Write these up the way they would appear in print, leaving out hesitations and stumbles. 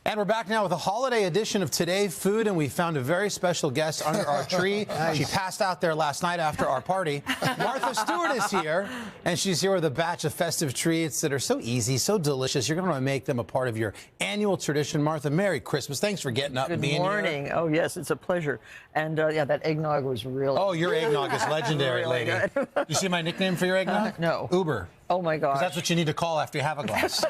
And we're back now with a holiday edition of Today Food, and we found a very special guest under our tree. Nice. She passed out there last night after our party. Martha Stewart is here, and she's here with a batch of festive treats that are so easy, so delicious. You're going to make them a part of your annual tradition. Martha, Merry Christmas. Thanks for getting up and being here. Good morning. Oh, yes, it's a pleasure. And, yeah, that eggnog was really Oh, your eggnog is legendary, really lady. You see my nickname for your eggnog? No. Uber. Oh, my gosh. That's what you need to call after you have a glass.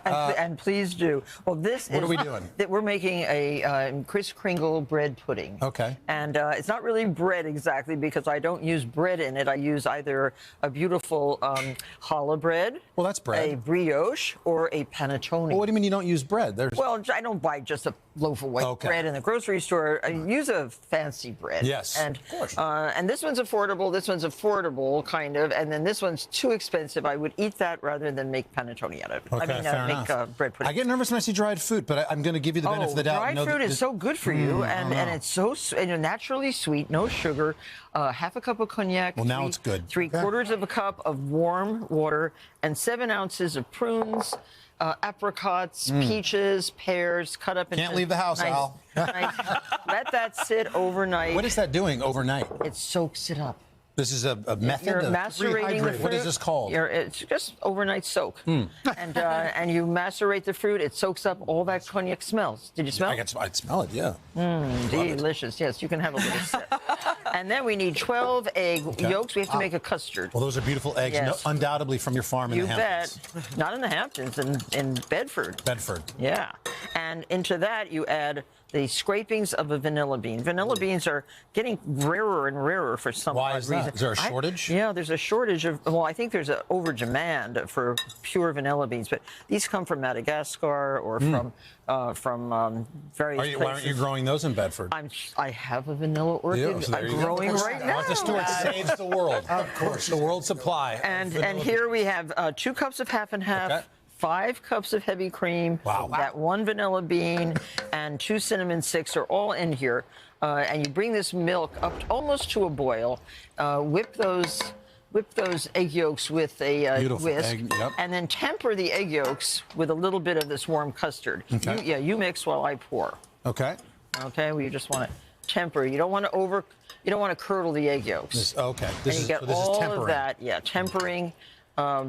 And please do. Well, What are we doing? We're making a Kris Kringle bread pudding. Okay. And it's not really bread exactly because I don't use bread in it. I use either a beautiful challah bread. Well, that's bread. A brioche or a panettone. Well, what do you mean you don't use bread? Well, I don't buy just a loaf of white bread in the grocery store. I use a fancy bread. Yes, and, of course. And this one's affordable, kind of. And then this one's too expensive. I would eat that rather than make panettone out of it. Okay, make bread pudding. I get nervous when I see dried fruit, but I'm going to give you the benefit of the doubt. Dried fruit is so good for you, and it's so naturally sweet, no sugar. Half a cup of cognac. Well, now it's good. Three-quarters of a cup of warm water, and 7 ounces of prunes, apricots, peaches, pears, cut up into... Can't leave the house, Al. Let that sit overnight. What is that doing overnight? It soaks it up. This is a method You're of macerating the fruit. What is this called? It's just overnight soak. And you macerate the fruit. It soaks up all that cognac smells. Did you smell it? I smell it, yeah. Delicious. Yes, you can have a little sip. And then we need 12 egg yolks. We have to make a custard. Well, those are beautiful eggs, Yes. undoubtedly from your farm in the Hamptons. You bet. Not in the Hamptons, in Bedford. Bedford. Yeah. And into that, you add the scrapings of a vanilla bean. Vanilla beans are getting rarer and rarer for some Why is reason. that? Is there a shortage? Yeah, there's a shortage of, well, I think there's an over demand for pure vanilla beans, but these come from Madagascar or from various places. Why aren't you growing those in Bedford? I have a vanilla orchid. So I'm growing right now. Martha Stewart saves the world. Of course. The world supply. And here we have 2 cups of half and half. Okay. 5 cups of heavy cream, that 1 vanilla bean, and 2 cinnamon sticks are all in here. And you bring this milk up almost to a boil. Whip those egg yolks with a whisk, and then temper the egg yolks with a little bit of this warm custard. Okay. You mix while I pour. Okay. Okay, well, you just want to temper. You don't want to curdle the egg yolks. This is all of that. Yeah, tempering.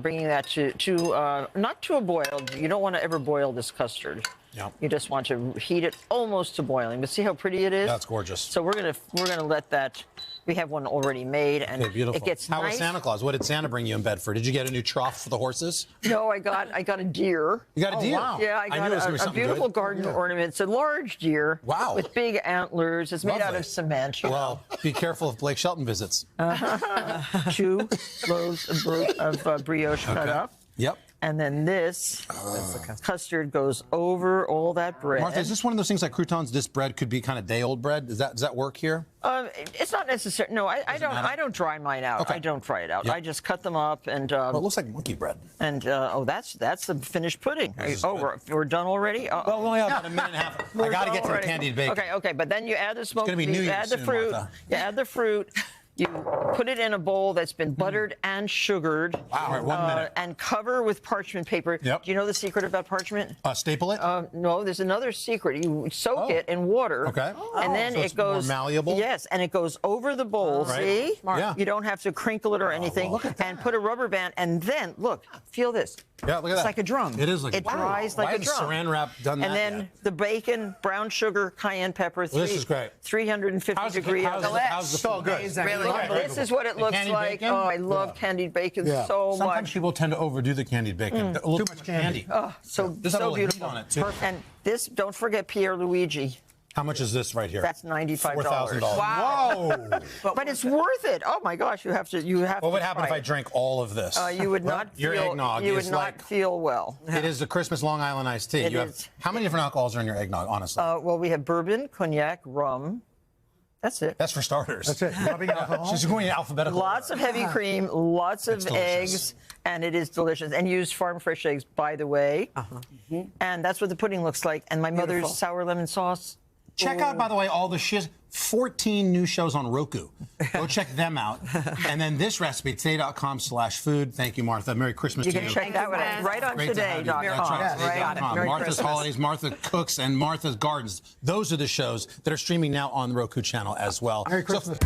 Bringing that to not to a boil. You don't want to ever boil this custard. Yep. You just want to heat it almost to boiling. But see how pretty it is? That's gorgeous. So we're gonna let that. We have one already made, and it gets How was Santa Claus? What did Santa bring you in Bedford? Did you get a new trough for the horses? No, I got a deer. You got a deer? Wow. Yeah, I got a beautiful garden ornament. It's a large deer. Wow. With big antlers. It's made out of cement. Well, be careful if Blake Shelton visits. 2 loaves of brioche cut up. Yep. And then this custard goes over all that bread. Martha, is this one of those things like croutons? This bread could be kind of day-old bread. Does that work here? It's not necessary. No, I don't dry mine out. Okay. I don't dry it out. Yep. I just cut them up and. Well, it looks like monkey bread. And that's the finished pudding. We're done already. Well, we only have about a minute and a half. I got to get to the candied bacon. Okay. But then you add the smoked. It's going to be New you Year add the soon, fruit. Martha. You add the fruit. You put it in a bowl that's been buttered and sugared. Wow. All right, 1 minute. And cover with parchment paper. Yep. Do you know the secret about parchment? Staple it? No, there's another secret. You soak it in water. Okay. And then so it goes more malleable? Yes, and it goes over the bowl. Right. See? Yeah. You don't have to crinkle it or anything. Look at that. And put a rubber band, and then look, feel this. Yeah, look at that. It's like a drum. It is like it dries like Why a drum. hasn't Saran Wrap done that And then yet? the bacon, brown sugar, cayenne pepper. This is great. 350 degrees. How's the so good? Really? This is what it looks like. Bacon? Oh, I love candied bacon so Sometimes much. people tend to overdo the candied bacon. A little too much candy. Oh, so beautiful. On it too. And this, don't forget Pierre Luigi. How much is this right here? That's $95. $4,000. Wow. Whoa! But it's worth it. Oh my gosh, you have to. What would happen if I drank all of this? You would not. Your feel, eggnog You is would not like, feel well. It is the Christmas Long Island iced tea. It You is. have, how many different alcohols are in your eggnog? Honestly. Well, we have bourbon, cognac, rum. That's it. That's for starters. That's it. Rubbing alcohol. She's going in alphabetical. Lots of heavy cream, lots of eggs, and it is delicious. And use farm fresh eggs, by the way. And that's what the pudding looks like. And my mother's sour lemon sauce. Check out, by the way, all the she has 14 new shows on Roku. Go check them out. And then this recipe, today.com/food. Thank you, Martha. Merry Christmas You to can you. check that one out right on Great to have you. today.com. That's right, today.com. Merry Martha's Christmas. Holidays, Martha Cooks, and Martha's Gardens. Those are the shows that are streaming now on the Roku channel as well. Merry Christmas.